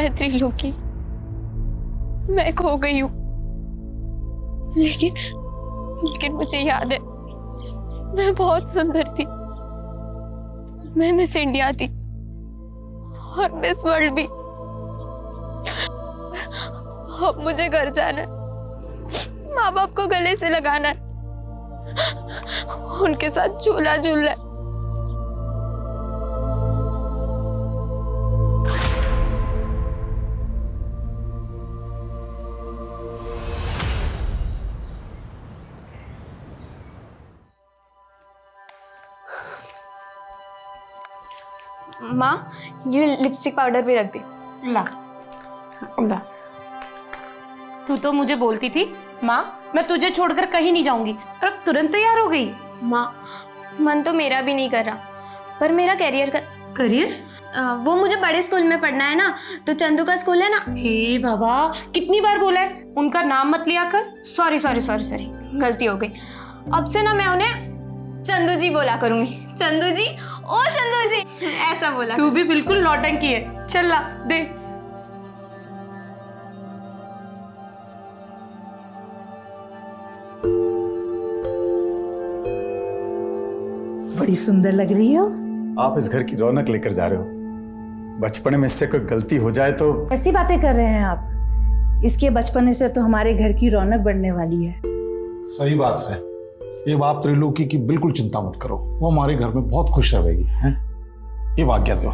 मैं त्रिलोकी, मैं खो गई हूँ, लेकिन मुझे याद है मैं बहुत सुंदर थी। मैं मिस इंडिया थी और मिस वर्ल्ड भी। अब मुझे घर जाना है, माँ बाप को गले से लगाना है, उनके साथ झूला झूलना है। माँ, ये लिपस्टिक पाउडर भी रख दे। ला ला। तू तो मुझे बोलती थी माँ मैं तुझे छोड़कर कहीं नहीं जाऊंगी, और अब तुरंत तैयार हो गई। माँ, मन तो मेरा भी नहीं कर रहा, पर मेरा कैरियर का करियर? वो मुझे बड़े स्कूल में पढ़ना है ना, तो चंदू का स्कूल है ना। हे बाबा, कितनी बार बोला है उनका नाम मत लिया कर। सॉरी सॉरी सॉरी सॉरी, गलती हो गई। अब से ना मैं उन्हें चंदू जी बोला करूंगी। चंदू जी, ओ चंदू जी, ऐसा बोला। तू भी बिल्कुल नौटंकी है। चल ला दे। बड़ी सुंदर लग रही हो। आप इस घर की रौनक लेकर जा रहे हो। बचपन में इससे कोई गलती हो जाए तो। ऐसी बातें कर रहे हैं आप? इसके बचपन से तो हमारे घर की रौनक बढ़ने वाली है। सही बात है। ये बात त्रिलोकी की बिल्कुल चिंता मत करो, वो हमारे घर में बहुत खुश रहेगी। हैं? ये आज्ञा दो।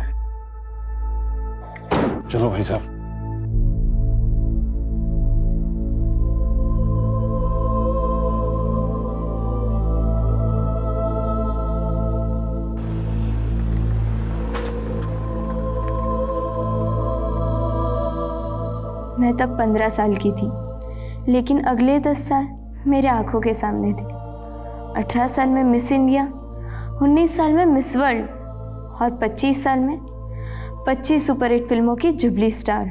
चलो भाई साहब। मैं तब 15 साल की थी, लेकिन अगले 10 साल मेरे आंखों के सामने थे। 18 साल में मिस इंडिया, 19 साल में मिस वर्ल्ड और 25 साल में 25 सुपरहिट फिल्मों की जुबली स्टार।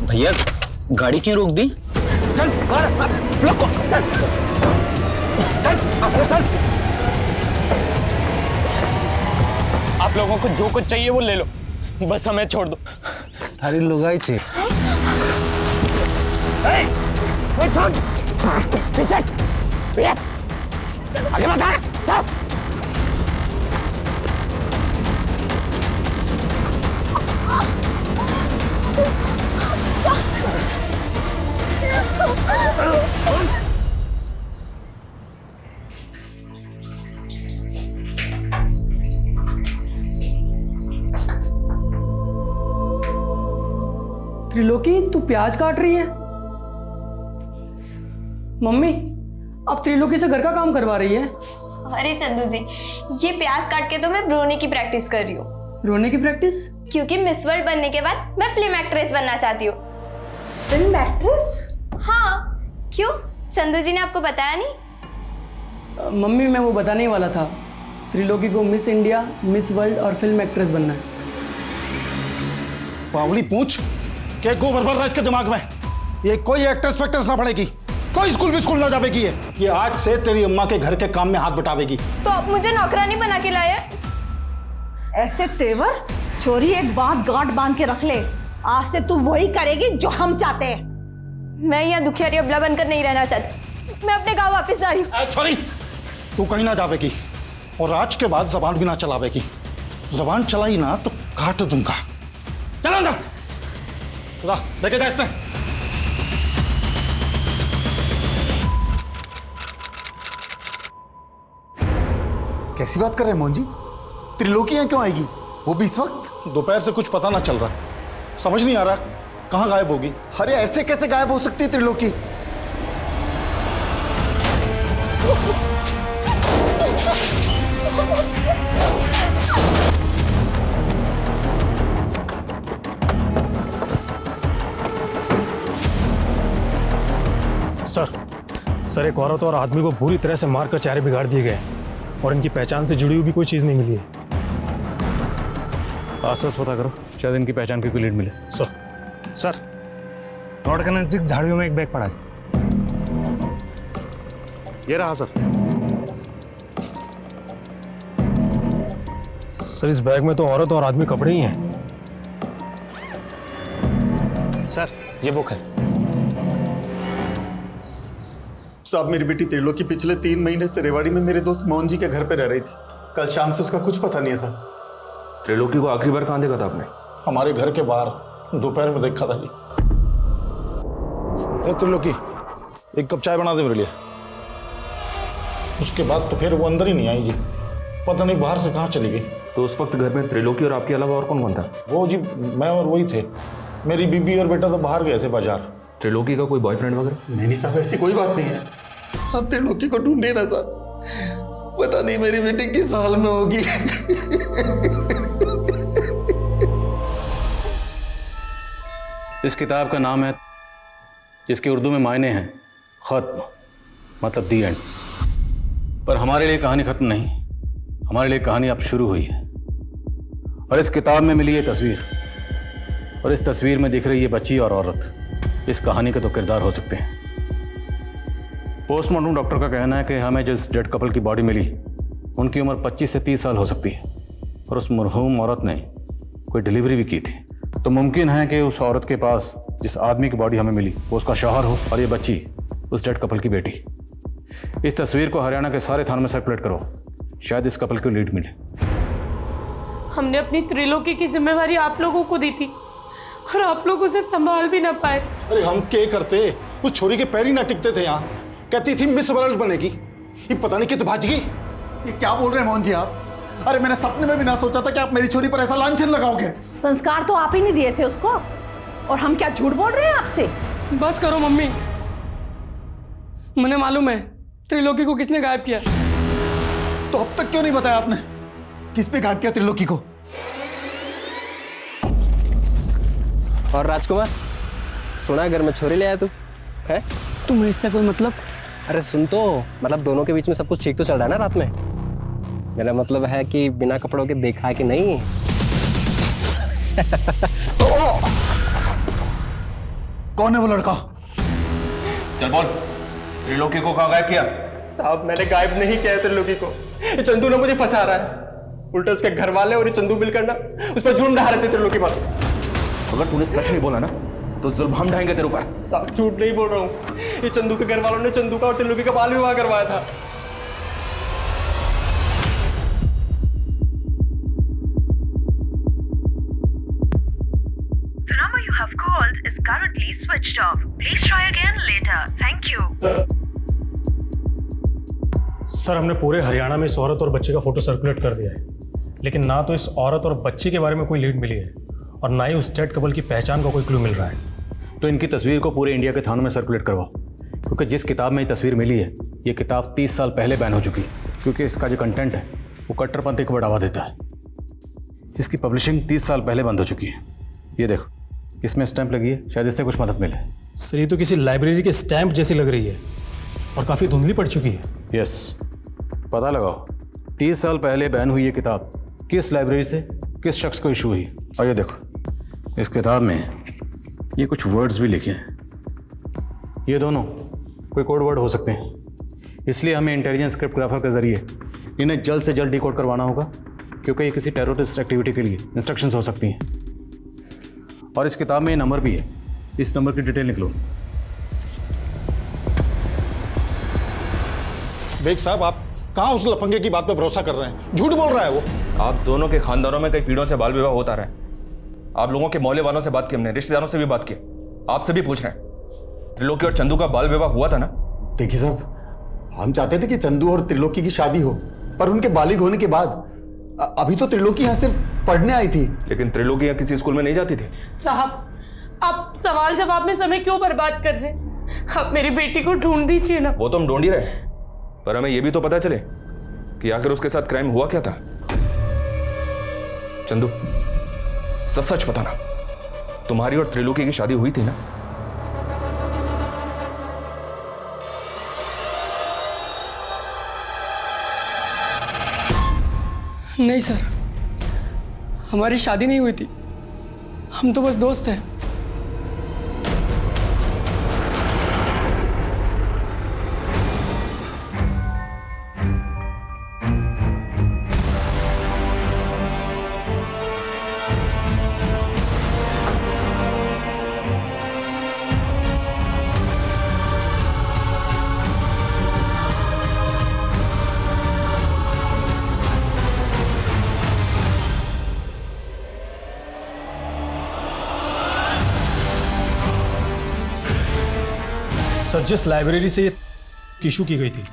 भैया, गाड़ी क्यों रोक दी? आप लोगों को जो कुछ चाहिए वो ले लो, बस हमें छोड़ दो। थारी लुगाई छे। पीछे आगे मत आ, चल। त्रिलोकी, तू प्याज काट रही है? मम्मी, अब त्रिलोकी से घर का काम करवा रही है? अरे चंदू जी, ये प्याज काट के तो मैं रोने की प्रैक्टिस कर रही हूँ। रोने की प्रैक्टिस? क्योंकि मिस वर्ल्ड बनने के बाद मैं फिल्म एक्ट्रेस बनना चाहती हूँ। Film actress? हाँ, क्यों? चंदू जी ने आपको बताया नहीं? मम्मी, मैं वो बताने ही वाला था। त्रिलोकी को मिस इंडिया, मिस वर्ल्ड और फिल्म एक्ट्रेस बनना है। पावली पूछ क्या गोबर भर रहा है इसके दिमाग में? ये कोई एक्ट्रेस फैक्ट्रेस ना पड़ेगी, कोई स्कूल भी स्कूल ना जावेगी। ये आज से तेरी अम्मा के घर के काम में हाथ बटावेगी। तो आप मुझे नौकरानी बना के लाए? ऐसे तेवर चोरी एक बात गांठ बांध के रख ले, आज से तू वही करेगी जो हम चाहते हैं। मैं यहाँ दुखियारी अबला बनकर नहीं रहना चाहती। मैं अपने गांव वापस जा रही हूँ। छोरी, तू कहीं ना जावेगी और आज के बाद जबान भी ना चलावेगी। जबान चलाई ना तो काट दूंगा। चल अंदर, लेके जा इससे। कैसी बात कर रहे हैं मोहन जी? त्रिलोकी यहाँ क्यों आएगी, वो भी इस वक्त? दोपहर से कुछ पता ना चल रहा, समझ नहीं आ रहा कहाँ गायब होगी। अरे ऐसे कैसे गायब हो सकती है त्रिलोकी? सर, एक औरत और आदमी को बुरी तरह से मारकर चेहरे बिगाड़ दिए गए और इनकी पहचान से जुड़ी हुई भी कोई चीज नहीं मिली है। आसपास पता करो, शायद इनकी पहचान की कोई लीड मिले। सर, रोड के नजदीक झाड़ियों में एक बैग पड़ा है। ये रहा सर। सर इस बैग में तो औरत और आदमी कपड़े ही हैं। सर ये बुक है। साहब मेरी बेटी त्रिलोकी पिछले 3 महीने से रेवाड़ी में मेरे दोस्त मोहन जी के घर पे रह रही थी। कल शाम से उसका कुछ पता नहीं है सर। त्रिलोकी को आखिरी बार कहाँ देखा था आपने? हमारे घर के बाहर दोपहर में देखा था जी। ए त्रिलोकी, एक कप चाय बना दे मेरे लिए। उसके बाद तो फिर वो अंदर ही नहीं आई जी, पता नहीं बाहर से कहाँ चली गई। तो उस वक्त घर में त्रिलोकी और आपके अलावा और कौन कौन था? वो जी मैं और वही थे। मेरी बीबी और बेटा तो बाहर गए थे बाजार। त्रिलोकी का कोई बॉयफ्रेंड वगैरह? नहीं साहब, ऐसी कोई बात नहीं है। आप त्रिलोकी को ढूंढिए ना सर, पता नहीं मेरी बेटी किस हाल में होगी। इस किताब का नाम है, जिसके उर्दू में मायने हैं खत्म, मतलब दी एंड। पर हमारे लिए कहानी खत्म नहीं, हमारे लिए कहानी अब शुरू हुई है। और इस किताब में मिली ये तस्वीर, और इस तस्वीर में दिख रही है बच्ची और औरत, इस कहानी के तो किरदार हो सकते हैं। पोस्टमार्टम डॉक्टर का कहना है कि हमें जिस डेड कपल की बॉडी मिली उनकी उम्र 25 से 30 साल हो सकती है, और उस मरहूम औरत ने कोई डिलीवरी भी की थी। तो मुमकिन है कि उस औरत के पास जिस आदमी की बॉडी हमें मिली वो उसका शौहर हो, और ये बच्ची उस डेड कपल की बेटी। इस तस्वीर को हरियाणा के सारे थानों में सर्कुलेट करो, शायद इस कपल को लीड मिले। हमने अपनी त्रिलोकी की जिम्मेवारी आप लोगों को दी थी, और आप लोग उसे संभाल भी ना पाए। अरे हम क्या करते, उस छोरी के पैर ही ना टिकते थे। यहाँ कहती थी मिस वर्ल्ड बनेगी, ये पता नहीं कितनी भाज गई। ये क्या बोल रहे हैं मोहन जी आप? अरे मैंने सपने में भी ना सोचा था कि आप मेरी छोरी पर ऐसा लांछन लगाओगे। संस्कार तो आप ही नहीं दिए थे उसको, और हम क्या झूठ बोल रहे हैं आपसे? बस करो मम्मी, मुझे मालूम है त्रिलोकी को किसने गायब किया। तो अब तक क्यों नहीं बताया आपने किसने गायब किया त्रिलोकी को? और राजकुमार, सुना है घर में छोरी ले आया तू है? तुम्हें इससे कोई मतलब? अरे सुन तो, मतलब दोनों के बीच में सब कुछ ठीक तो चल रहा है ना रात में? मेरा मतलब है कि बिना कपड़ों के देखा है कि नहीं? कौन है वो लड़का? चल बोल, त्रिलोकी को कहाँ गायब किया? साहब मैंने गायब नहीं किया है त्रिलोकी को, ये चंदू ने मुझे फंसा रहा है। उल्टा उसके घर वाले और ये चंदू मिलकर ना उस पर जुर्म ढा रहे थे त्रिलोकी पर। अगर तूने सच नहीं बोला ना तो जुल्म हम ढाएंगे तेरे ऊपर। साहब झूठ नहीं बोल रहा हूँ, ये चंदू के घर वालों ने चंदू का और त्रिलोकी का बाल विवाह करवाया था। The number you have called is currently switched off. Please try again later. Thank you. Sir हमने पूरे हरियाणा में इस औरत और बच्चे का फोटो सर्कुलेट कर दिया है, लेकिन ना तो इस औरत और बच्चे के बारे में कोई लीड मिली है, और ना ही उस डेड कपल की पहचान का कोई क्लू मिल रहा है। तो इनकी तस्वीर को पूरे इंडिया के थानों में सर्कुलेट करवाओ, क्योंकि जिस किताब में ये तस्वीर मिली है ये किताब 30 साल पहले बैन हो चुकी है, क्योंकि इसका जो कंटेंट है वो कट्टरपंथी को बढ़ावा देता है। इसकी पब्लिशिंग 30 साल पहले बंद हो चुकी है। ये देखो, इसमें स्टैंप लगी है, शायद इससे कुछ मदद मिले। सर ये तो किसी लाइब्रेरी के स्टैंप जैसी लग रही है, और काफ़ी धुंधली पड़ चुकी है। यस, पता लगाओ 30 साल पहले बैन हुई ये किताब किस लाइब्रेरी से किस शख्स को इशू हुई। और ये देखो, इस किताब में ये कुछ वर्ड्स भी लिखे हैं, ये दोनों कोई कोड वर्ड हो सकते हैं, इसलिए हमें इंटेलिजेंस क्रिप्टोग्राफर के जरिए इन्हें जल्द से जल्द डिकोड करवाना होगा, क्योंकि ये किसी टेररिस्ट एक्टिविटी के लिए इंस्ट्रक्शंस हो सकती हैं। और इस किताब में ये नंबर भी है, इस नंबर की डिटेल निकलो। बेग साहब आप कहाँ उस लफंगे की बात पे भरोसा कर रहे हैं? झूठ बोल रहा है वो। आप दोनों के खानदानों में कई पीढ़ियों से बाल विवाह होता रहा है। आप लोगों के मोहल्ले वालों से बात की हमने, रिश्तेदारों से भी बात की, आपसे भी पूछ रहे हैं। त्रिलोकी और चंदू का बाल विवाह हुआ था ना? देखिए साहब, हम चाहते थे कि चंदू और त्रिलोकी की शादी हो, पर उनके बालिग होने के बाद अभी तो त्रिलोकी यहाँ सिर्फ पढ़ने आई थी। लेकिन त्रिलोकी यहाँ किसी स्कूल में नहीं जाती थी। साहब, आप सवाल जवाब में समय क्यों बर्बाद कर रहे हैं? आप मेरी बेटी को ढूंढ दीजिए ना। वो तो हम ढूंढ ही रहे, पर हमें यह भी तो पता चले कि आखिर उसके साथ क्राइम हुआ क्या था। चंदू, सच सच बताना, तुम्हारी और त्रिलोकी की शादी हुई थी ना? नहीं सर, हमारी शादी नहीं हुई थी, हम तो बस दोस्त हैं। सर, जिस लाइब्रेरी से ये इशू की गई थी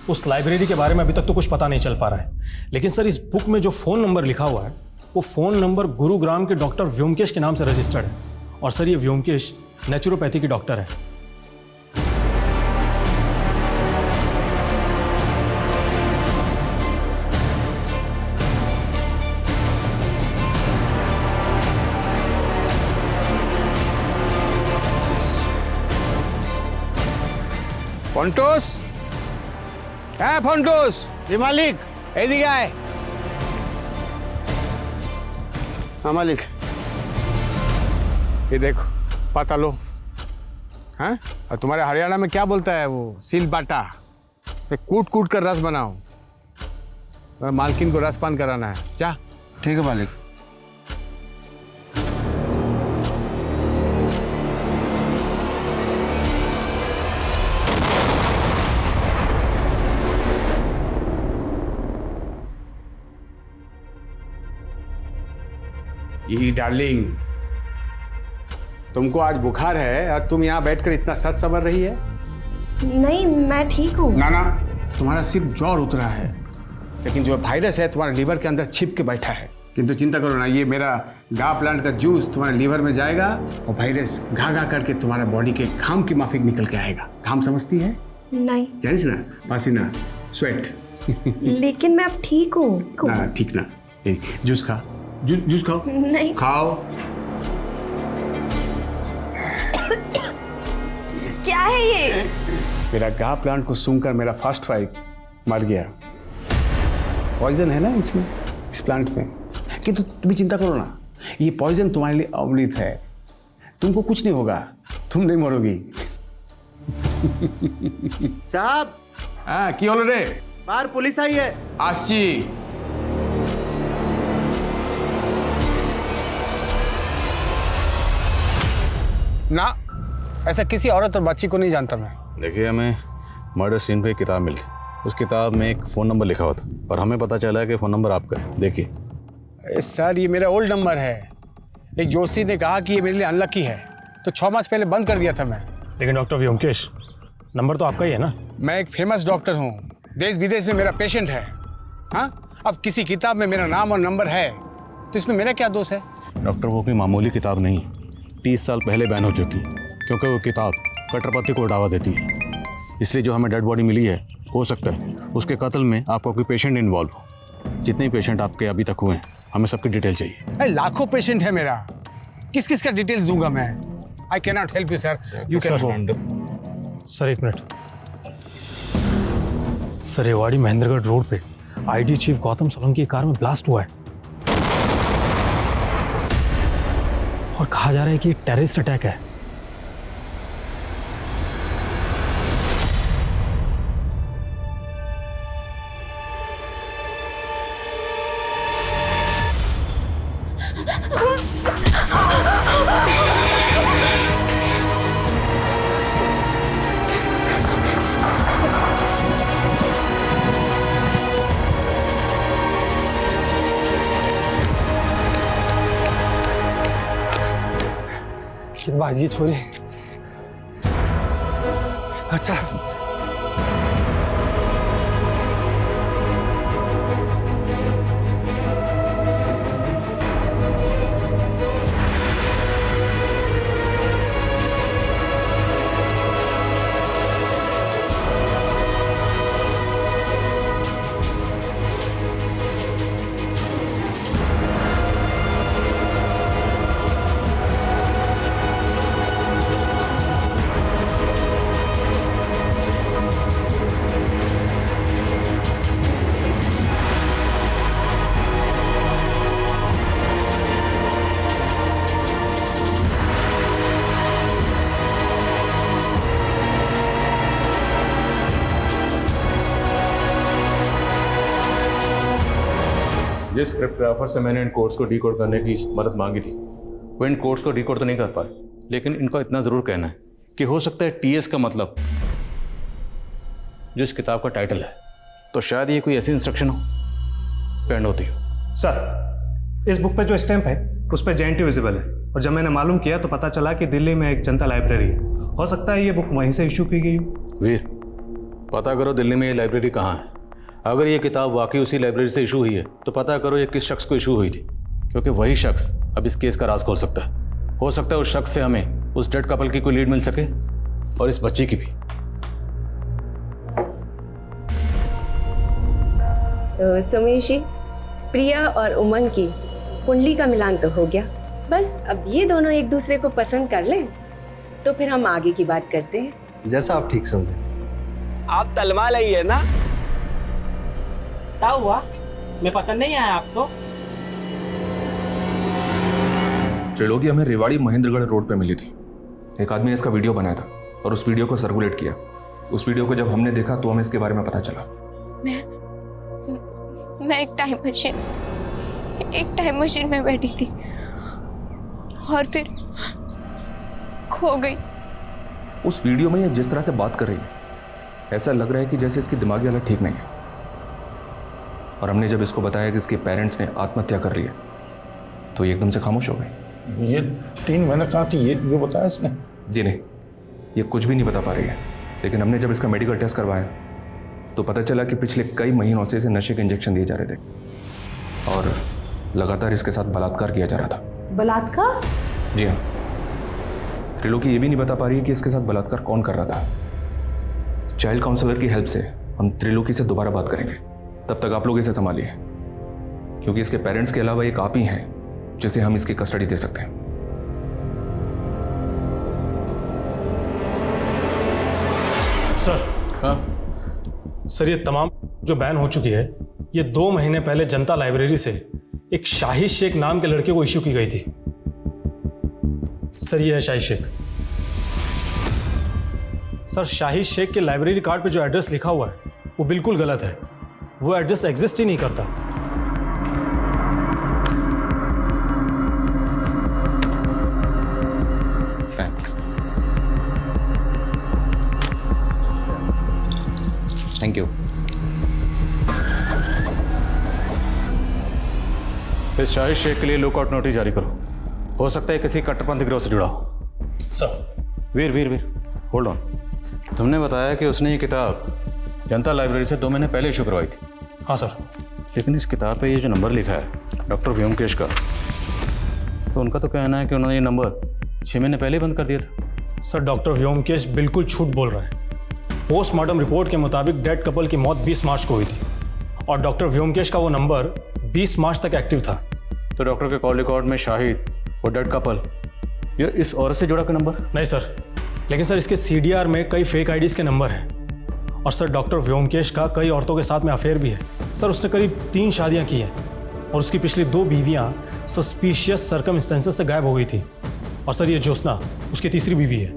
उस लाइब्रेरी के बारे में अभी तक तो कुछ पता नहीं चल पा रहा है, लेकिन सर इस बुक में जो फ़ोन नंबर लिखा हुआ है वो फ़ोन नंबर गुरुग्राम के डॉक्टर व्योमकेश के नाम से रजिस्टर्ड है। और सर ये व्योमकेश नेचुरोपैथी के डॉक्टर है। ফন্টুস, হ্যাঁ ফন্টুস, জি মালিক, এইদিকে আয়। हाँ मालिक, ये देखो पता लो। हाँ, और तुम्हारे हरियाणा में क्या बोलता है वो, सील बाटा। कूट कूट कर रस बनाओ, मालकिन को रस पान कराना है। जा। ठीक है मालिक। ये डार्लिंग, तुमको आज बुखार है और तुम यहाँ बैठकर इतना सच समझ रही है? नहीं, मैं ठीक हूँ। ना ना, तुम्हारा सिर्फ ज्वर उतरा है, लेकिन जो वायरस है तुम्हारे लीवर के अंदर छिप के बैठा है। किंतु चिंता करो ना, ये मेरा गा प्लांट का जूस तुम्हारे लीवर में जाएगा और वायरस घा घा करके तुम्हारे बॉडी के घाम की माफिक निकल के आएगा। घाम समझती है? नहीं। जानिस ना, पसीना, स्वेट। लेकिन मैं अब ठीक हूँ। ना ठीक ना, जूस खा, जूस खाओ। नहीं। खाओ। क्या है ये? मेरा गा प्लांट को सूंघकर मेरा फर्स्ट वाइफ मर गया। पॉइजन है ना इसमें, इस प्लांट में। किंतु तुम भी चिंता करो ना, ये पॉइजन तुम्हारे लिए अमृत है। तुमको कुछ नहीं होगा, तुम नहीं मरोगी। साहब। हाँ, की होलो रे? बाहर पुलिस आई है। आसची। ना, ऐसा किसी औरत और बच्ची को नहीं जानता मैं। देखिए, हमें मर्डर सीन पे एक किताब मिली थी, उस किताब में एक फ़ोन नंबर लिखा हुआ था और हमें पता चला है कि फ़ोन नंबर आपका है। देखिए सर, ये मेरा ओल्ड नंबर है। एक जोशी ने कहा कि ये मेरे लिए अनलकी है, तो 6 मास पहले बंद कर दिया था मैं। लेकिन डॉक्टर व्योमकेश, नंबर तो आपका ही है ना? मैं एक फेमस डॉक्टर हूँ, देश विदेश में मेरा पेशेंट है। हाँ, अब किसी किताब में मेरा नाम और नंबर है तो इसमें मेरा क्या दोष है? डॉक्टर, वो कोई मामूली किताब नहीं, 30 साल पहले बैन हो चुकी, क्योंकि वो किताब कट्टरपंथी को बढ़ावा देती है। इसलिए जो हमें डेड बॉडी मिली है, हो सकता है उसके कत्ल में आपका कोई पेशेंट इन्वॉल्व हो। जितने पेशेंट आपके अभी तक हुए हैं, हमें सबकी डिटेल चाहिए। लाखों पेशेंट है मेरा, किस किस का डिटेल्स दूंगा मैं? I can not help you sir, you can go. Sir एक minute. Sir, Rewari Mahendragarh road पे आईडी चीफ गौतम सोलंकी की कार में ब्लास्ट हुआ है और कहा जा रहा है कि एक टेररिस्ट अटैक है। बाज ये छोरी। अच्छा, जिस क्रिप्टोग्राफर से मैंने इन कोड्स को डिकोड करने की मदद मांगी थी, वो इन कोड्स को डिकोड तो नहीं कर पाए, लेकिन इनको इतना ज़रूर कहना है कि हो सकता है टीएस का मतलब जो इस किताब का टाइटल है, तो शायद ये कोई ऐसी इंस्ट्रक्शन हो पेंड होती हो। सर, इस बुक पे जो स्टैंप है उस पर JNT विजिबल है, और जब मैंने मालूम किया तो पता चला कि दिल्ली में एक जनता लाइब्रेरी है हो सकता है ये बुक वहीं से इशू की गई हो। वीर, पता करो दिल्ली में ये लाइब्रेरी कहाँ है। अगर ये किताब वाकई उसी लाइब्रेरी से इशू हुई है तो पता करो ये किस शख्स को इशू हुई थी, क्योंकि वही शख्स अब इस केस का राज खोल सकता है। हो सकता है उस शख्स से हमें उस डेड कपल की कोई लीड मिल सके और इस बच्ची की भी। तो सुमेश जी, प्रिया और उमंग की कुंडली का मिलान तो हो गया। बस अब ये दोनों एक दूसरे को पसंद कर लें तो फिर हम आगे की बात करते हैं। जैसा आप ठीक समझे। आप तलवा लई है ना? क्या हुआ? मैं पसंद नहीं आया आपको? त्रिलोकी हमें रेवाड़ी महेंद्रगढ़ रोड पे मिली थी। एक आदमी ने इसका वीडियो बनाया था और उस वीडियो को सर्कुलेट किया। उस वीडियो को जब हमने देखा तो हमें इसके बारे में पता चला। मैं एक टाइम मशीन में बैठी थी और फिर खो गई। उस वीडियो में ये जिस तरह से बात कर रही है, ऐसा लग रहा है कि जैसे इसकी दिमागी हालत ठीक नहीं है। और हमने जब इसको बताया कि इसके पेरेंट्स ने आत्महत्या कर ली है तो ये एकदम से खामोश हो गई। ये 3 महीने कहाँ थी, ये बताया इसने? जी नहीं, ये कुछ भी नहीं बता पा रही है। लेकिन हमने जब इसका मेडिकल टेस्ट करवाया तो पता चला कि पिछले कई महीनों से इसे नशे के इंजेक्शन दिए जा रहे थे और लगातार इसके साथ बलात्कार किया जा रहा था। बलात्कार? जी हाँ। त्रिलोकी ये भी नहीं बता पा रही है कि इसके साथ बलात्कार कौन कर रहा था। चाइल्ड काउंसलर की हेल्प से हम त्रिलोकी से दोबारा बात करेंगे। तब तक आप लोग इसे संभालिए, क्योंकि इसके पेरेंट्स के अलावा एक आप ही हैं जिसे हम इसकी कस्टडी दे सकते हैं। सर। हाँ सर, ये तमाम जो बैन हो चुकी है ये 2 महीने पहले जनता लाइब्रेरी से एक शाहिद शेख नाम के लड़के को इश्यू की गई थी। सर ये है शाहिद शेख। सर शाहिद शेख के लाइब्रेरी कार्ड पे जो एड्रेस लिखा हुआ है वो बिल्कुल गलत है। वो एड्रेस एग्जिस्ट ही नहीं करता। Thank you. इस शाहिद शेख के लिए लुकआउट नोटिस जारी करो। हो सकता है किसी कट्टरपंथी गिरोह से जुड़ा हो। सर। Veer hold on. तुमने बताया कि उसने ये किताब जनता लाइब्रेरी से 2 महीने पहले इशू करवाई थी। हाँ सर। लेकिन इस किताब पे ये जो नंबर लिखा है डॉक्टर व्योमकेश का, तो उनका तो कहना है कि उन्होंने ये नंबर 6 महीने पहले बंद कर दिया था। सर डॉक्टर व्योमकेश बिल्कुल झूठ बोल रहा है। पोस्टमार्टम रिपोर्ट के मुताबिक डेड कपल की मौत 20 मार्च को हुई थी और डॉक्टर व्योमकेश का वो नंबर 20 मार्च तक एक्टिव था। तो डॉक्टर के कॉल रिकॉर्ड में शाहिद और डेड कपल ये इस औरत से जुड़ा का नंबर? नहीं सर, लेकिन सर इसके CDR में कई फेक आईडीज़ के नंबर हैं और सर डॉक्टर व्योमकेश का कई औरतों के साथ में अफेयर भी है। सर उसने करीब 3 शादियां की हैं और उसकी पिछली 2 बीवियां सस्पिशियस सर्कमस्टेंसेस से गायब हो गई थी और सर ये ज्योत्सना उसकी तीसरी बीवी है।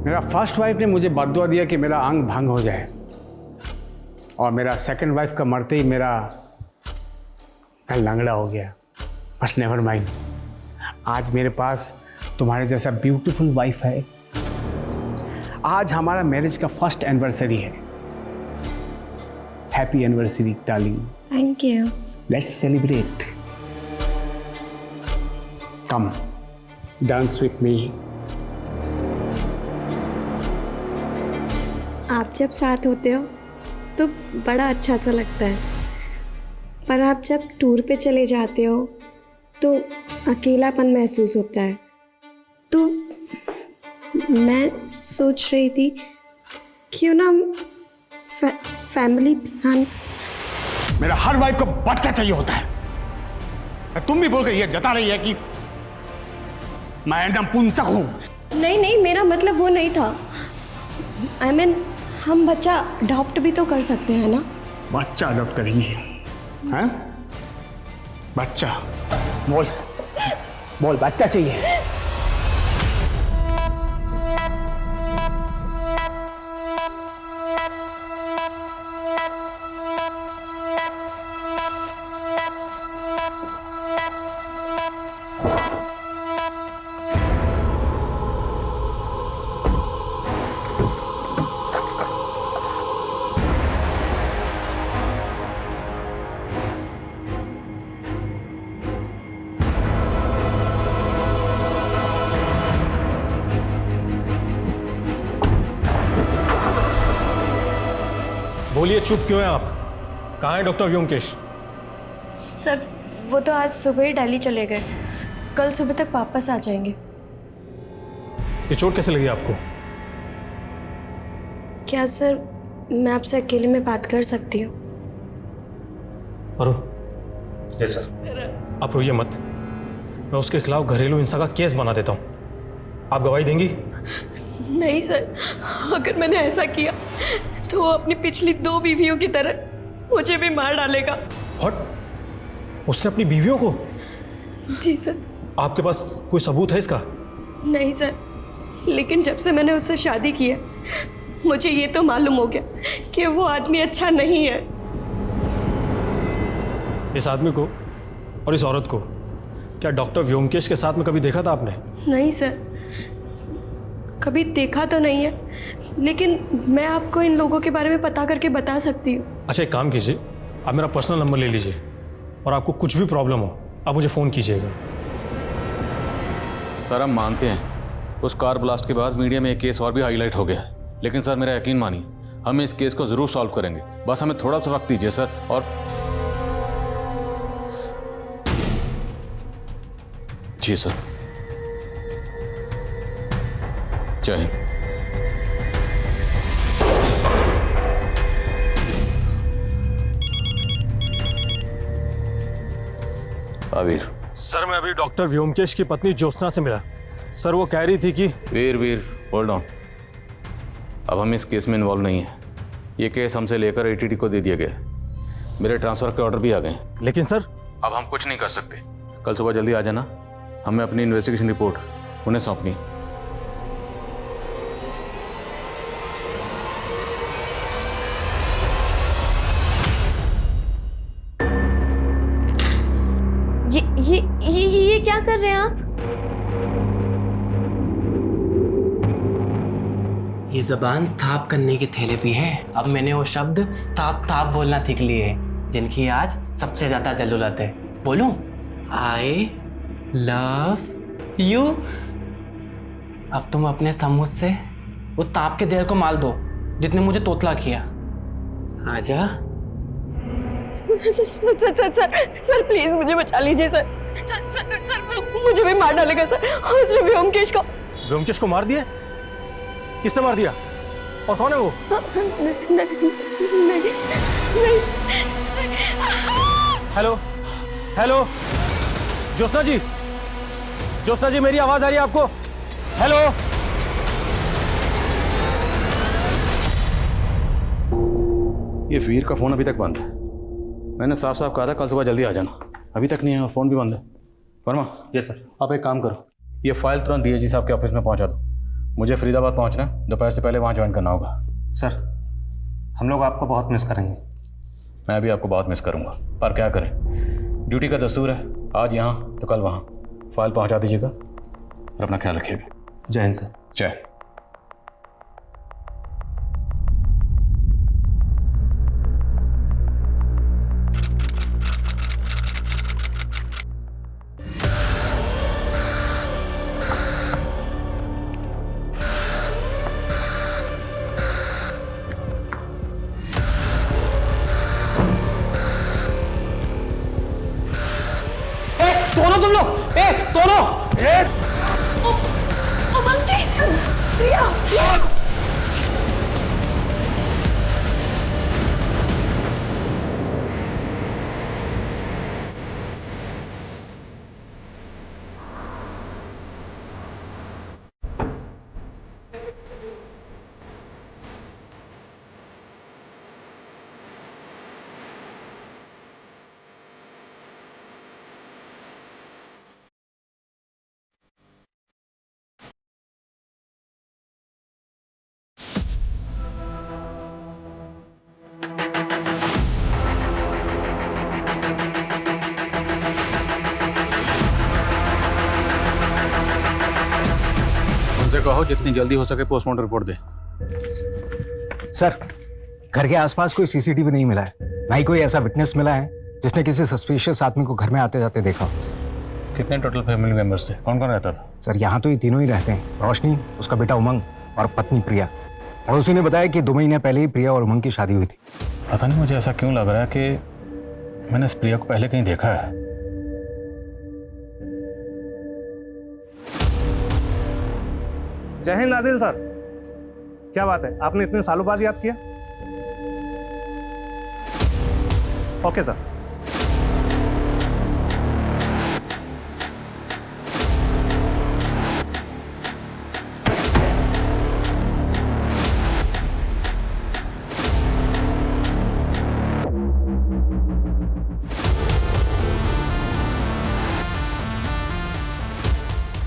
मेरा फर्स्ट वाइफ ने मुझे बददुआ दिया कि मेरा अंग भंग हो जाए और मेरा सेकंड वाइफ का मरते ही मैं लंगड़ा हो गया। बट नेवर माइंड, आज मेरे पास तुम्हारे जैसा ब्यूटीफुल वाइफ है। आज हमारा मैरिज का फर्स्ट एनिवर्सरी है। Happy anniversary darling. Thank you. Let's celebrate. Come dance with me. आप जब साथ होते हो तो बड़ा अच्छा सा लगता है, पर आप जब टूर पे चले जाते हो तो अकेलापन महसूस होता है। तो मैं सोच रही थी क्यों ना फैमिली प्लान। मेरा हर वाइफ को बच्चा चाहिए होता है। तुम भी बोल के ये जता रही है कि मैं एकदम पुंसक हूं। नहीं, मेरा मतलब वो नहीं था। I mean, हम बच्चा अडॉप्ट भी तो कर सकते हैं ना। बच्चा अडॉप्ट करेंगे? हैं? बच्चा बोल बच्चा चाहिए। बोलिए, चुप क्यों हैं आप? कहाँ है डॉक्टर व्योमकेश? सर वो तो आज सुबह ही दिल्ली चले गए, कल सुबह तक वापस आ जाएंगे। ये चोट कैसे लगी आपको? क्या सर मैं आपसे अकेले में बात कर सकती हूँ? अरुण, जी सर। आप रोइए मत, मैं उसके खिलाफ घरेलू हिंसा का केस बना देता हूँ। आप गवाही देंगी? नहीं सर, अगर मैंने ऐसा किया तो वो अपनी पिछली 2 बीवियों की तरह मुझे भी मार डालेगा। व्हाट? उसने अपनी बीवियों को? जी सर। आपके पास कोई सबूत है इसका? नहीं सर, लेकिन जब से मैंने उससे शादी की है मुझे ये तो मालूम हो गया कि वो आदमी अच्छा नहीं है। इस आदमी को और इस औरत को क्या डॉक्टर व्योमकेश के साथ में कभी देखा था आपने? नहीं सर, कभी देखा तो नहीं है, लेकिन मैं आपको इन लोगों के बारे में पता करके बता सकती हूँ। अच्छा, एक काम कीजिए, आप मेरा पर्सनल नंबर ले लीजिए और आपको कुछ भी प्रॉब्लम हो आप मुझे फ़ोन कीजिएगा। सर हम मानते हैं उस कार ब्लास्ट के बाद मीडिया में एक केस और भी हाईलाइट हो गया, लेकिन सर मेरा यकीन मानिए हम इस केस को ज़रूर सॉल्व करेंगे। बस हमें थोड़ा सा वक्त दीजिए सर। और जी सर, जय हिंद। वीर सर, मैं अभी डॉक्टर व्योमकेश की पत्नी ज्योत्सना से मिला। सर वो कह रही थी कि वीर होल्ड ऑन, अब हम इस केस में इन्वॉल्व नहीं है। ये केस हमसे लेकर एटीटी को दे दिया गया, मेरे ट्रांसफर के ऑर्डर भी आ गए। लेकिन सर अब हम कुछ नहीं कर सकते। कल सुबह जल्दी आ जाना, हमें अपनी इन्वेस्टिगेशन रिपोर्ट उन्हें सौंपनी। ये क्या कर रहे हैं आप? ये जबान ताप करने की थेरेपी है। अब मैंने वो शब्द ताप ताप बोलना सीख लिए हैं जिनकी आज सबसे ज्यादा जरूरत है। बोलूं? I love you. अब तुम अपने समूह से उस ताप के जहर को मार दो जितने मुझे तोतला किया। आजा। सर प्लीज मुझे बचा लीजिए सर। सर मुझे भी मार डालेगा सर, और इसने व्योमकेश को। व्योमकेश को मार दिया? किसने मार दिया और कौन है वो? नहीं। हेलो हेलो, ज्योत्सना जी, ज्योत्सना जी मेरी आवाज आ रही है आपको? हेलो। ये वीर का फोन अभी तक बंद है। मैंने साफ साफ कहा था कल सुबह जल्दी आ जाना, अभी तक नहीं है, फोन भी बंद है। वर्मा। Yes sir. आप एक काम करो, ये फाइल तुरंत डीएजी साहब के ऑफिस में पहुंचा दो। मुझे फरीदाबाद पहुंचना है, दोपहर से पहले वहां ज्वाइन करना होगा। सर हम लोग आपको बहुत मिस करेंगे। मैं भी आपको बहुत मिस करूंगा, पर क्या करें, ड्यूटी का दस्तूर है, आज यहाँ तो कल वहाँ। फाइल पहुंचा दीजिएगा और अपना ख्याल रखिएगा। जय हिंद सर। जय। दोनों तुम लोग, दोनों उनसे कहो जितनी जल्दी हो सके पोस्टमार्टम रिपोर्ट दे। सर, घर के आसपास कोई सीसीटीवी नहीं मिला है, ना ही कोई ऐसा विटनेस मिला है जिसने किसी सस्पिशियस आदमी को घर में आते जाते देखा। कितने टोटल फैमिली मेंबर्स थे, कौन कौन रहता था? सर यहाँ तो ये तीनों ही रहते हैं, रोशनी, उसका बेटा उमंग और पत्नी प्रिया। पड़ोसी ने बताया कि 2 महीने पहले ही प्रिया और उमंग की शादी हुई थी। पता नहीं मुझे ऐसा क्यों लग रहा है कि मैंने इस प्रिया को पहले कहीं देखा है। जय हिंद आदिल सर, क्या बात है, आपने इतने सालों बाद याद किया। Okay sir.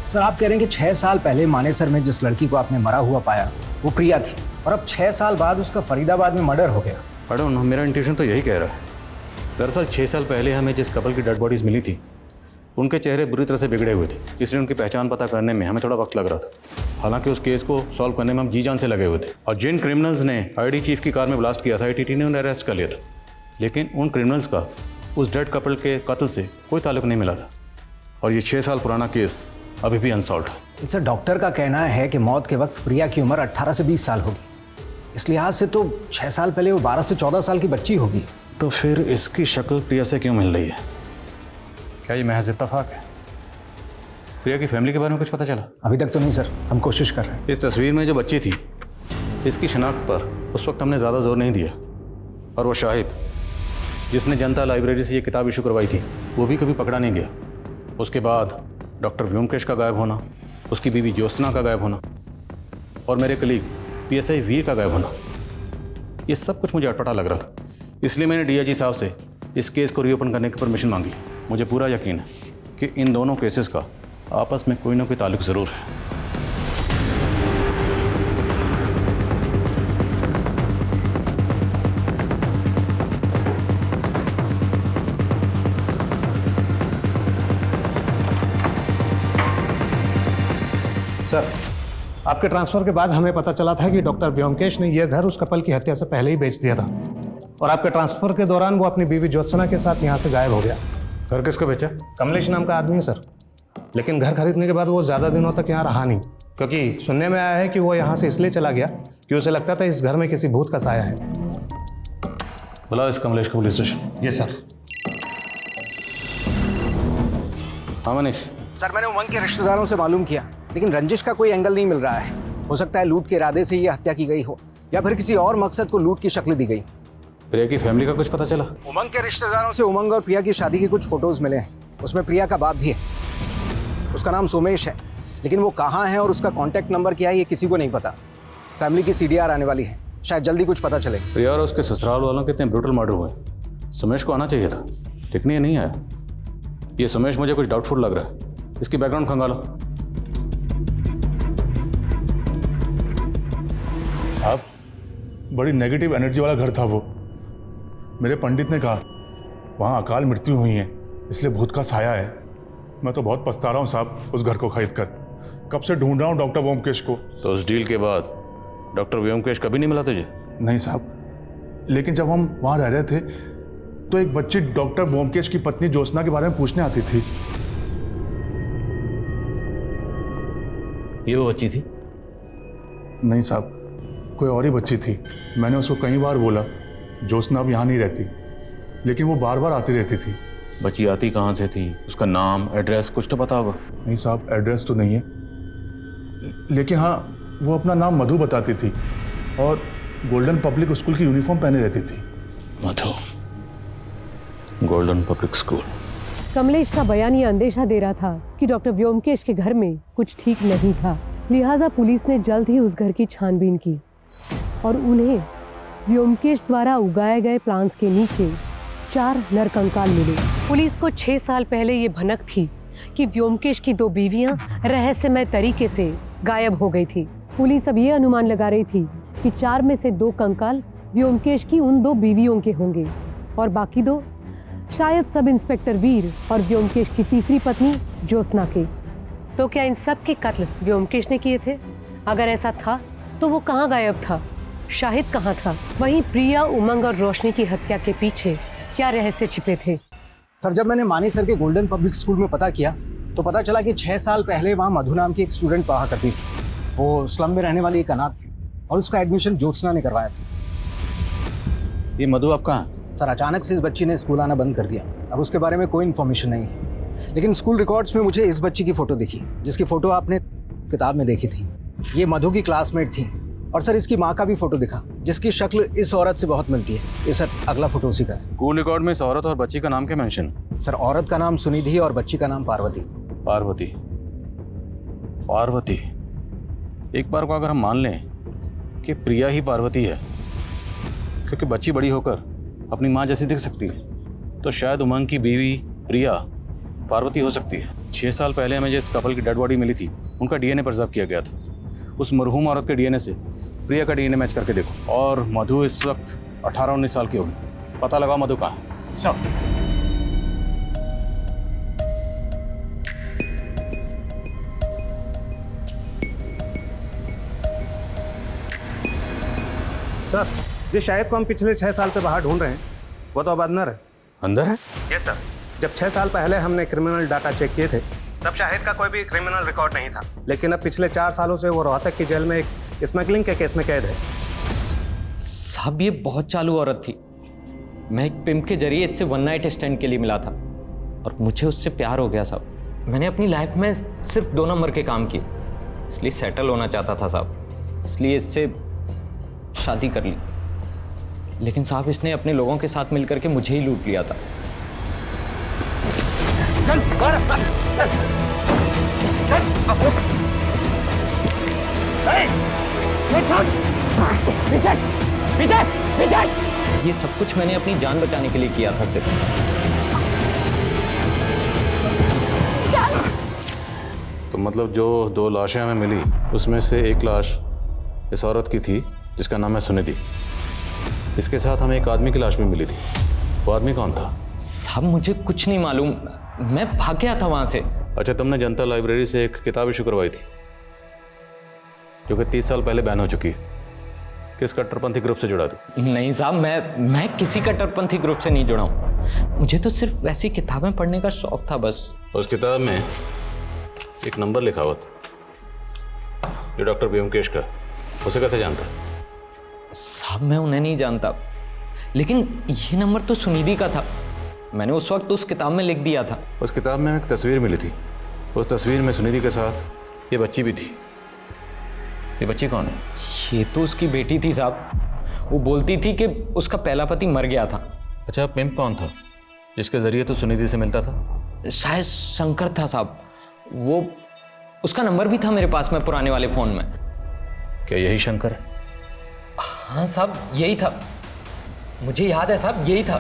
सर आप कह रहे हैं कि 6 साल पहले मानेसर में जिस लड़की को आपने मरा हुआ पाया वो प्रिया थी, और अब 6 साल बाद उसका फरीदाबाद में मर्डर हो गया। मैडम मेरा इंट्यूशन तो यही कह रहा है। दरअसल 6 साल पहले हमें जिस कपल की डेड बॉडीज मिली थी उनके चेहरे बुरी तरह से बिगड़े हुए थे, इसलिए उनकी पहचान पता करने में हमें थोड़ा वक्त लग रहा था। हालांकि उस केस को सॉल्व करने में हम जी जान से लगे हुए थे, और जिन क्रिमिनल्स ने आईडी चीफ की कार में ब्लास्ट किया था ATT ने उन्हें अरेस्ट कर लिया था, लेकिन उन क्रिमिनल्स का उस डेड कपल के कत्ल से कोई ताल्लुक नहीं मिला था, और ये 6 साल पुराना केस अभी भी अनसॉल्व है। सर डॉक्टर का कहना है कि मौत के वक्त प्रिया की उम्र 18 से 20 साल होगी, इस लिहाज से तो 6 साल पहले वो 12 से 14 साल की बच्ची होगी। तो फिर इसकी शक्ल प्रिया से क्यों मिल रही है? क्या ये महज इत्तेफाक है? प्रिया की फैमिली के बारे में कुछ पता चला? अभी तक तो नहीं सर, हम कोशिश कर रहे हैं। इस तस्वीर में जो बच्ची थी इसकी शनाख्त पर उस वक्त हमने ज़्यादा जोर नहीं दिया, और वो शाहिद जिसने जनता लाइब्रेरी से ये किताब इशू करवाई थी वो भी कभी पकड़ा नहीं गया। उसके बाद डॉक्टर व्योमकेश का गायब होना, उसकी बीवी ज्योत्सना का गायब होना, और मेरे कलीग PSI वीर का गायब होना, ये सब कुछ मुझे अटपटा लग रहा था। इसलिए मैंने DIG साहब से इस केस को रीओपन करने की परमिशन मांगी। मुझे पूरा यकीन है कि इन दोनों केसेस का आपस में कोई ना कोई ताल्लुक ज़रूर है। सर, आपके ट्रांसफर के बाद हमें पता चला था कि डॉक्टर व्योमकेश ने यह घर उस कपल की हत्या से पहले ही बेच दिया था, और आपके ट्रांसफर के दौरान वो अपनी बीवी ज्योत्सना के साथ यहाँ से गायब हो गया। घर किसको बेचा? कमलेश नाम का आदमी है सर, लेकिन घर खरीदने के बाद वो ज़्यादा दिनों तक यहाँ रहा नहीं, क्योंकि सुनने में आया है कि वो यहाँ से इसलिए चला गया कि उसे लगता था इस घर में किसी भूत का साया है। बुलाओ इस कमलेश को पुलिस स्टेशन। Yes sir. हाँ मनीष। सर मैंने उमंग के रिश्तेदारों से मालूम किया, लेकिन रंजिश का कोई एंगल नहीं मिल रहा है। हो सकता है लूट के इरादे से ये हत्या की गई हो, या फिर किसी और मकसद को लूट की शक्ल दी गई। प्रिया की फैमिली का कुछ पता चला? उमंग के रिश्तेदारों से उमंग और प्रिया की शादी के कुछ फोटोज मिले हैं, उसमें प्रिया का बाप भी है। उसका नाम सोमेश है, लेकिन वो कहाँ है और उसका कॉन्टैक्ट नंबर क्या है ये किसी को नहीं पता। फैमिली की CDR आने वाली है, शायद जल्दी कुछ पता चले। प्रिया और उसके ससुराल वालों के इतने ब्रूटल मर्डर हुए, सुमेश को आना चाहिए था, लेकिन ये नहीं आया। ये सुमेश मुझे कुछ डाउटफुल लग रहा है, इसकी बैकग्राउंड खंगालो। साहब, बड़ी नेगेटिव एनर्जी वाला घर था वो। मेरे पंडित ने कहा वहाँ अकाल मृत्यु हुई है, इसलिए भूत का साया है। मैं तो बहुत पछता रहा हूँ साहब उस घर को खरीद कर। कब से ढूंढ रहा हूँ डॉक्टर व्योमकेश को। तो उस डील के बाद डॉक्टर व्योमकेश कभी नहीं मिला तुझे? नहीं साहब, लेकिन जब हम वहाँ रह रहे थे तो एक बच्ची डॉक्टर व्योमकेश की पत्नी ज्योत्सना के बारे में पूछने आती थी। ये वो बच्ची थी? नहीं साहब, कोई और ही बच्ची थी। मैंने उसको कई बार बोला ज्योत्सना अब यहाँ नहीं रहती, लेकिन वो बार बार आती रहती थी। बच्ची आती कहाँ से थी? उसका नाम, एड्रेस कुछ तो पता होगा? नहीं साहब, एड्रेस तो नहीं है, लेकिन हाँ वो अपना नाम मधु बताती थी और गोल्डन पब्लिक स्कूल की यूनिफॉर्म पहने रहती थी। मधु, गोल्डन पब्लिक स्कूल। कमलेश का बयान ये अंदेशा दे रहा था कि डॉक्टर व्योमकेश के घर में कुछ ठीक नहीं था, लिहाजा पुलिस ने जल्द ही उस घर की छानबीन की और उन्हें व्योमकेश द्वारा उगाए गए प्लांट्स के नीचे 4 नरकंकाल मिले। पुलिस को 6 साल पहले ये भनक थी कि व्योमकेश की 2 बीवियां रहस्यमय तरीके से गायब हो गई थी। पुलिस अब ये अनुमान लगा रही थी कि 4 में से 2 कंकाल व्योमकेश की उन 2 बीवियों के होंगे और बाकी 2 शायद सब इंस्पेक्टर वीर और व्योमकेश की तीसरी पत्नी ज्योत्सना के। तो क्या इन सब के कत्ल व्योमकेश ने किए थे? अगर ऐसा था तो वो कहाँ गायब था? शाहिद कहाँ था? वहीं प्रिया, उमंग और रोशनी की हत्या के पीछे क्या रहस्य छिपे थे? सर जब मैंने मानेसर के गोल्डन पब्लिक स्कूल में पता किया तो पता चला कि 6 साल पहले वहाँ मधु नाम की एक स्टूडेंट पढ़ा करती थी। वो स्लम में रहने वाली एक अनाथ थी। और उसका एडमिशन ज्योत्सना ने करवाया था। ये मधु आप कहाँ? सर अचानक से इस बच्ची ने स्कूल आना बंद कर दिया। अब उसके बारे में कोई इन्फॉर्मेशन नहीं है, लेकिन स्कूल रिकॉर्ड्स में मुझे इस बच्ची की फ़ोटो दिखी जिसकी फ़ोटो आपने किताब में देखी थी। ये मधु की क्लासमेट थी। और सर इसकी माँ का भी फ़ोटो दिखा जिसकी शक्ल इस औरत से बहुत मिलती है। ये सर अगला फ़ोटो उसी का है। स्कूल रिकॉर्ड में इस औरत और बच्ची का नाम क्या मेंशन? सर औरत का नाम सुनिधि और बच्ची का नाम पार्वती। पार्वती। पार्वती। एक बार को अगर हम मान लें कि प्रिया ही पार्वती है, क्योंकि बच्ची बड़ी होकर अपनी माँ जैसी दिख सकती है, तो शायद उमंग की बीवी प्रिया पार्वती हो सकती है। 6 साल पहले हमें जिस कपल की डेड बॉडी मिली थी उनका डीएनए प्रिजर्व किया गया था। उस मरहूम औरत के डीएनए से प्रिया का डीएनए मैच करके देखो। और मधु इस वक्त 18-19 साल की होगी। पता लगाओ मधु कहाँ है। सब सर, जिस शाहिद को हम पिछले 6 साल से बाहर ढूंढ रहे हैं वो तो अब अंदर है। अंदर है? Yes sir. जब 6 साल पहले हमने क्रिमिनल डाटा चेक किए थे तब शाहिद का कोई भी क्रिमिनल रिकॉर्ड नहीं था, लेकिन अब पिछले 4 सालों से वो रोहतक की जेल में एक स्मगलिंग के केस में कैद है। साहब ये बहुत चालू औरत थी। मैं एक पिम्प के जरिए इससे 1 नाइट स्टैंड के लिए मिला था और मुझे उससे प्यार हो गया साहब। मैंने अपनी लाइफ में सिर्फ 2 नंबर के काम किए, इसलिए सेटल होना चाहता था साहब, इसलिए इससे शादी कर ली। लेकिन साहब इसने अपने लोगों के साथ मिलकर के मुझे ही लूट लिया था। ये सब कुछ मैंने अपनी जान बचाने के लिए किया था सिर्फ। तो मतलब जो 2 लाशें हमें मिली उसमें से एक लाश इस औरत की थी जिसका नाम है सुनिधि। इसके साथ हमें एक आदमी की लाश भी मिली थी। वो आदमी कौन था? साहब मुझे कुछ नहीं मालूम, मैं भाग गया था वहां से। अच्छा, तुमने जनता लाइब्रेरी से एक किताब इशू करवाई थी जो कि 30 साल पहले बैन हो चुकी है। किस कट्टरपंथी ग्रुप से जुड़ा थी? नहीं साहब, मैं किसी कट्टरपंथी ग्रुप से नहीं जुड़ा हूँ। मुझे तो सिर्फ वैसी किताबें पढ़ने का शौक था बस। उस किताब में एक नंबर लिखा हुआ था जो डॉक्टर व्योमकेश का। उसे कैसे जानता? साहब मैं उन्हें नहीं जानता, लेकिन ये नंबर तो सुनिधि का था। मैंने उस वक्त उस किताब में लिख दिया था। उस किताब में एक तस्वीर मिली थी। उस तस्वीर में सुनिधि के साथ ये बच्ची भी थी। ये बच्ची कौन है? ये तो उसकी बेटी थी साहब। वो बोलती थी कि उसका पहला पति मर गया था। अच्छा, पिम्प कौन था जिसके जरिए तो सुनिधि से मिलता था? शायद शंकर था साहब। वो उसका नंबर भी था मेरे पास में पुराने वाले फ़ोन में। क्या यही शंकर है? हाँ साहब यही था, मुझे याद है साहब यही था।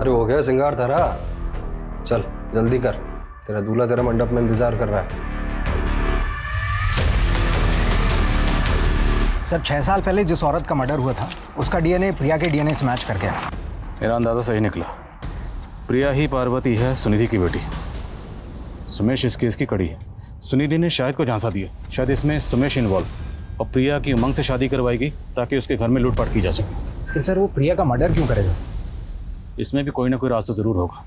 अरे हो गया सिंगार धारा, चल जल्दी कर, तेरा दूल्हा तेरा मंडप में इंतजार कर रहा है। सर 6 साल पहले जिस औरत का मर्डर हुआ था उसका डीएनए प्रिया के डीएनए से मैच कर गया। मेरा अंदाजा सही निकला। प्रिया ही पार्वती है, सुनिधि की बेटी। सुमेश इस केस की कड़ी है। सुनिधि ने शायद को झांसा दिया, शायद इसमें सुमेश इन्वॉल्व, और प्रिया की उमंग से शादी करवाएगी ताकि उसके घर में लूटपाट की जा सके। लेकिन सर वो प्रिया का मर्डर क्यों करेगा? इसमें भी कोई ना कोई रास्ता जरूर होगा।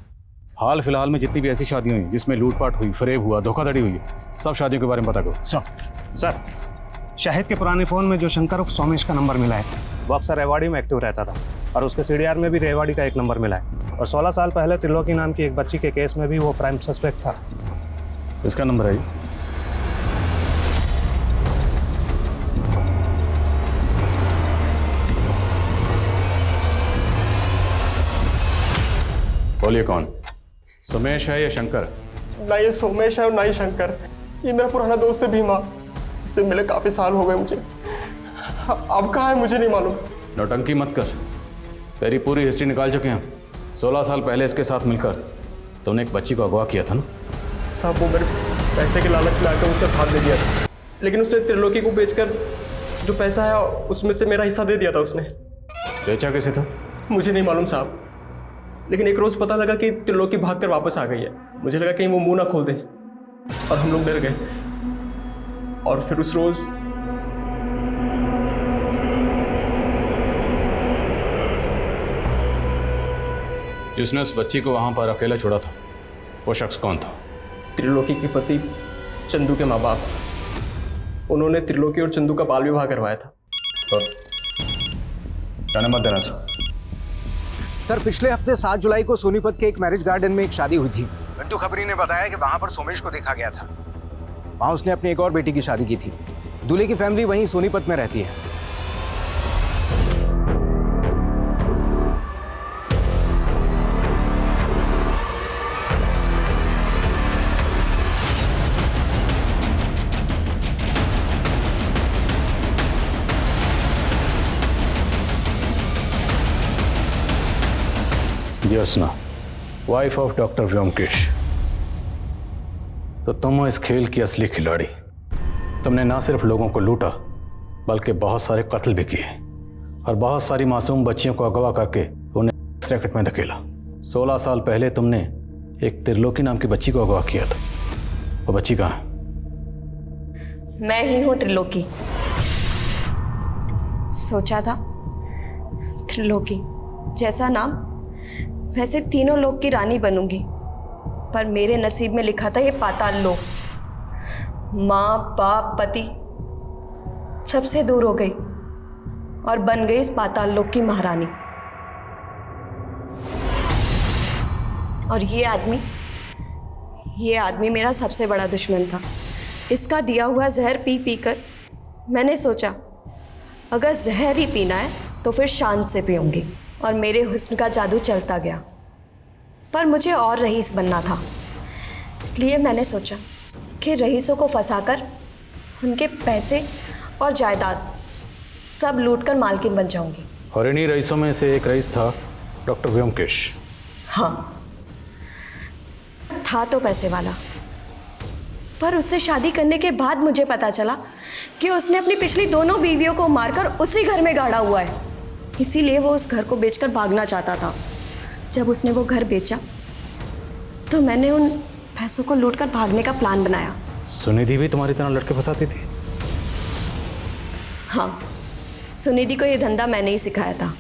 हाल फिलहाल में जितनी भी ऐसी शादियां हुई जिसमें लूटपाट हुई, फरेब हुआ, धोखाधड़ी हुई, सब शादियों के बारे में पता करो। सर शाहिद के पुराने फ़ोन में जो शंकर उर्फ सोमेश का नंबर मिला है वो अक्सर रेवाड़ी में एक्टिव रहता था, और उसके सीडीआर में भी रेवाड़ी का एक नंबर मिला है। और 16 साल पहले त्रिलोकी नाम की एक बच्ची के केस में भी वो प्राइम सस्पेक्ट था। इसका नंबर है बोलिए कौन? सुमेश है या शंकर? ना ये सोमेश है और ना ही शंकर। ये मेरा पुराना दोस्त है भीमा, इससे मिले काफी साल हो गए मुझे। अब कहाँ है मुझे नहीं मालूम। नौटंकी मत कर, तेरी पूरी हिस्ट्री निकाल चुके हैं। 16 साल पहले इसके साथ मिलकर तुमने एक बच्ची को अगवा किया था ना? साहब वो मेरे पैसे के लालच में आकर उसका साथ दे दिया था, लेकिन उसने त्रिलोकी को बेचकर जो पैसा है उसमें से मेरा हिस्सा दे दिया था उसने। बेचा कैसे था? मुझे नहीं मालूम साहब, लेकिन एक रोज पता लगा कि त्रिलोकी भागकर वापस आ गई है। मुझे लगा कहीं वो मुंह ना खोल दे, और हम लोग डर गए। और फिर उस रोज जिसने उस बच्ची को वहां पर अकेला छोड़ा था वो शख्स कौन था? त्रिलोकी के पति चंदू के माँ बाप। उन्होंने त्रिलोकी और चंदू का बाल विवाह करवाया था। जाने मत देना सर, पिछले हफ्ते 7 जुलाई को सोनीपत के एक मैरिज गार्डन में एक शादी हुई थी। घंटू खबरी ने बताया कि वहां पर सोमेश को देखा गया था। वहां उसने अपनी एक और बेटी की शादी की थी। दूल्हे की फैमिली वहीं सोनीपत में रहती है। Jyotsna, wife of doctor Byomkesh, तो तुम हो इस खेल की असली खिलाड़ी। तुमने ना सिर्फ लोगों को लूटा बल्कि बहुत सारे कत्ल भी किए और बहुत सारी मासूम बच्चियों को अगवा करके उन्हें इस रैकेट में धकेला। 16 साल पहले तुमने एक त्रिलोकी नाम की बच्ची को अगवा किया था। वो बच्ची कहाँ है? मैं ही हूं त्रिलोकी। सोचा था त्रिलोकी जैसा नाम, वैसे तीनों लोक की रानी बनूंगी, पर मेरे नसीब में लिखा था ये पाताल लोक। माँ बाप पति सबसे दूर हो गई और बन गई इस पाताल लोक की महारानी। और ये आदमी मेरा सबसे बड़ा दुश्मन था। इसका दिया हुआ जहर पी पी कर मैंने सोचा अगर जहर ही पीना है तो फिर शान से पीऊंगी, और मेरे हुस्न का जादू चलता गया। पर मुझे और रईस बनना था, इसलिए मैंने सोचा कि रईसों को फंसाकर उनके पैसे और जायदाद सब लूटकर मालकिन बन जाऊंगी। और इन्हीं रईसों में से एक रईस था डॉक्टर व्योमकेश। हाँ, था तो पैसे वाला, पर उससे शादी करने के बाद मुझे पता चला कि उसने अपनी पिछली दोनों बीवियों को मारकर उसी घर में गाड़ा हुआ है। इसीलिए वो उस घर को बेचकर भागना चाहता था। जब उसने वो घर बेचा तो मैंने उन पैसों को लूटकर भागने का प्लान बनाया। सुनिधि भी तुम्हारी तरह लड़के फंसाती थी? हाँ, सुनिधि को ये धंधा मैंने ही सिखाया था।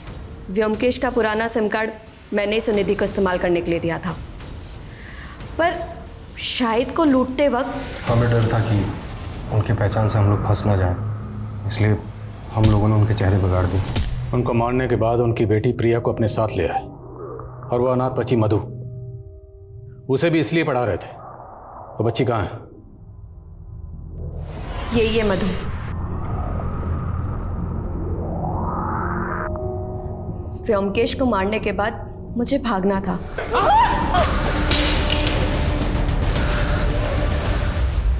व्योमकेश का पुराना सिम कार्ड मैंने ही सुनिधि को इस्तेमाल करने के लिए दिया था। पर शाहिद को लूटते वक्त हमें डर था कि उनकी पहचान से हम लोग फंस ना जाए, इसलिए हम लोगों ने उनके चेहरे बिगाड़ दिए। उनको मारने के बाद उनकी बेटी प्रिया को अपने साथ ले आए और वो अनाथ बच्ची मधु, उसे भी इसलिए पढ़ा रहे थे। वो बच्ची कहाँ है? ये मधु। व्योमकेश को मारने के बाद मुझे भागना था।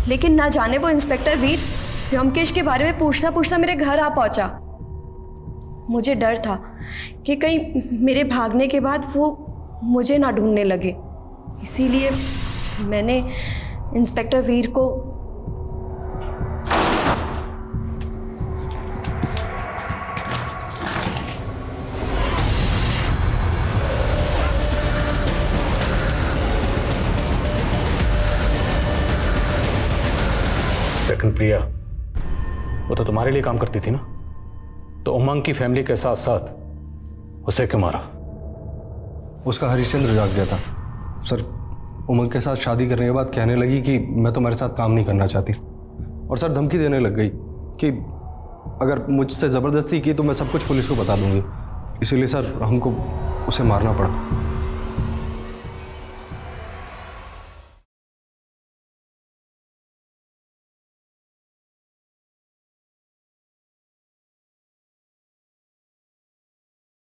लेकिन ना जाने वो इंस्पेक्टर वीर व्योमकेश के बारे में पूछता पूछता मेरे घर आ पहुंचा। मुझे डर था कि कहीं मेरे भागने के बाद वो मुझे ना ढूंढने लगे, इसीलिए मैंने इंस्पेक्टर वीर को लेकिन प्रिया वो तो तुम्हारे लिए काम करती थी ना, तो उमंग की फैमिली के साथ साथ उसे क्यों मारा? उसका हरिश्चंद्र जाग गया था सर। उमंग के साथ शादी करने के बाद कहने लगी कि मैं तुम्हारे साथ काम नहीं करना चाहती, और सर धमकी देने लग गई कि अगर मुझसे ज़बरदस्ती की तो मैं सब कुछ पुलिस को बता दूंगी। इसीलिए सर हमको उसे मारना पड़ा।